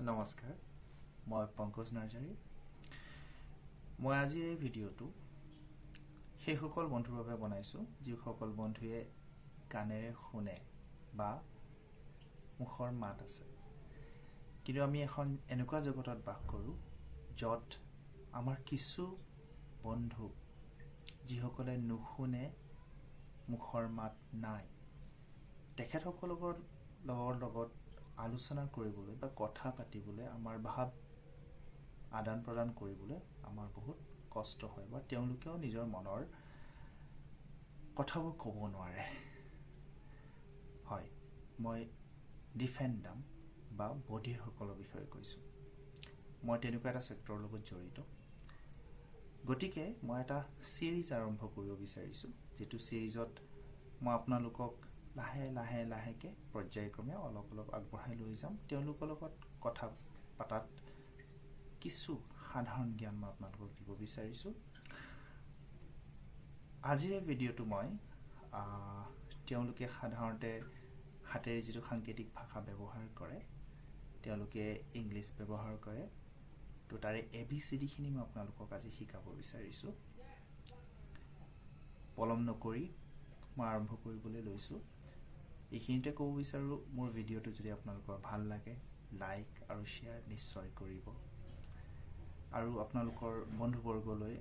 নমস্কাৰ মই পংকজ নাৰ্জাৰী মই আজিৰ এই ভিডিঅ'টো সেইসকল বন্ধুৰ বাবে বনাইছো যিসকল বন্ধুৱে কাণেৰে শুনে বা মুখৰ মাত আছে কিন্তু আমি এখন এনেকুৱা জগতত বাস কৰো যত আমাৰ কিছু বন্ধু যিসকলে নুশুনে মুখৰ মাত নাই তেখেতসকলৰ লগত আলোচনা কৰিবলৈ বা কথা পাতিবলৈ আমাৰ ভাৱ আদান প্ৰদান কৰিবলৈ আমাৰ বহুত কষ্ট হয় বা তেওঁলোকেও নিজৰ মনৰ কথাবোৰ ক'ব নোৱাৰে হয় মই ডিফেন্ডাম বা বডিৰ সকলৰ বিষয়ে কৈছো মই তেনেকুৱা এটা সেক্টৰৰ লগত জড়িত গতিকে মই এটা সিৰিজ আৰম্ভ কৰিব বিচাৰিছো যেটো সিৰিজত মই আপোনালোকক লাহে পৰ্যায়ক্ৰমে অলপ আগবঢ়াই লৈ যাম তেওঁলোকৰ লগত কথা পাতাত কিছু সাধাৰণ জ্ঞান মই আপোনালোকক দিব বিচাৰিছো আজিৰ এই ভিডিঅ'টো মই তেওঁলোকে সাধাৰণতে হাতেৰে যিটো সাংকেতিক ভাষা ব্যৱহাৰ কৰে তেওঁলোকে ইংলিছ ব্যৱহাৰ কৰে তো তাৰে এবিসিডি খিনি মই আপোনালোকক আজি শিকাব বিচাৰিছো পলম নকৰি মই আৰম্ভ কৰিবলৈ লৈছো এইখিনিতে ক'ব বিচাৰো মোৰ ভিডিঅ'টো যদি আপোনালোকৰ ভাল লাগে লাইক আৰু শেয়াৰ নিশ্চয় কৰিব আৰু আপোনালোকৰ বন্ধুবৰ্গলৈ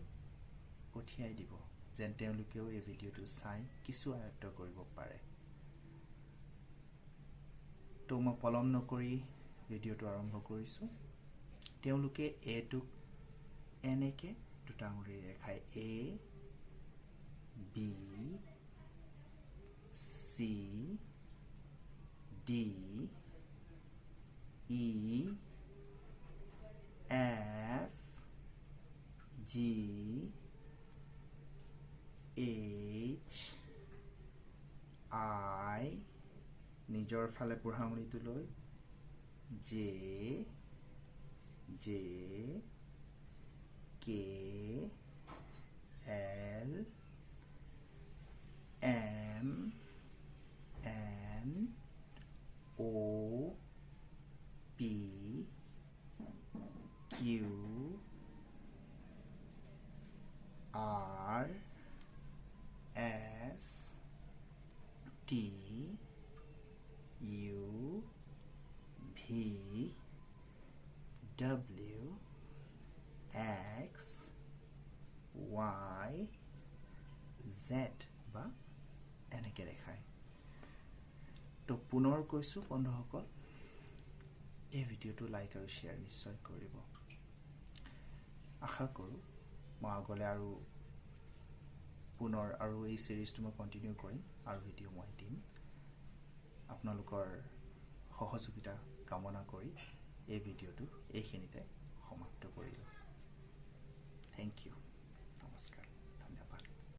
পঠিয়াই দিব যেন তেওঁলোকেও এই ভিডিঅ'টো চাই কিছু আয়ত্ত কৰিব পাৰে তো মই পলম নকৰি ভিডিঅ'টো আৰম্ভ কৰিছো তেওঁলোকে এটোক এনেকে দুটা আঙুলি ৰেখাই A B C D E F G H I নিজৰ ফালে পঢ়ামনিটো লৈ J K L M N O P Q R S T U V W X Y Z বা এনেকে দেখায় তো পুনৰ কৈছো বন্ধুসকল এই ভিডিঅ'টো লাইক আৰু শেয়াৰ নিশ্চয় কৰিব আশা কৰো মই আগলৈ আৰু পুনৰ আৰু এই সিৰিজটো মই কন্টিনিউ কৰিম আৰু ভিডিঅ' মই দিম আপোনালোকৰ সহযোগিতা কামনা কৰি এই ভিডিঅ'টো এইখিনিতে সমাপ্ত কৰিলো থ্যাংক ইউ নমস্কাৰ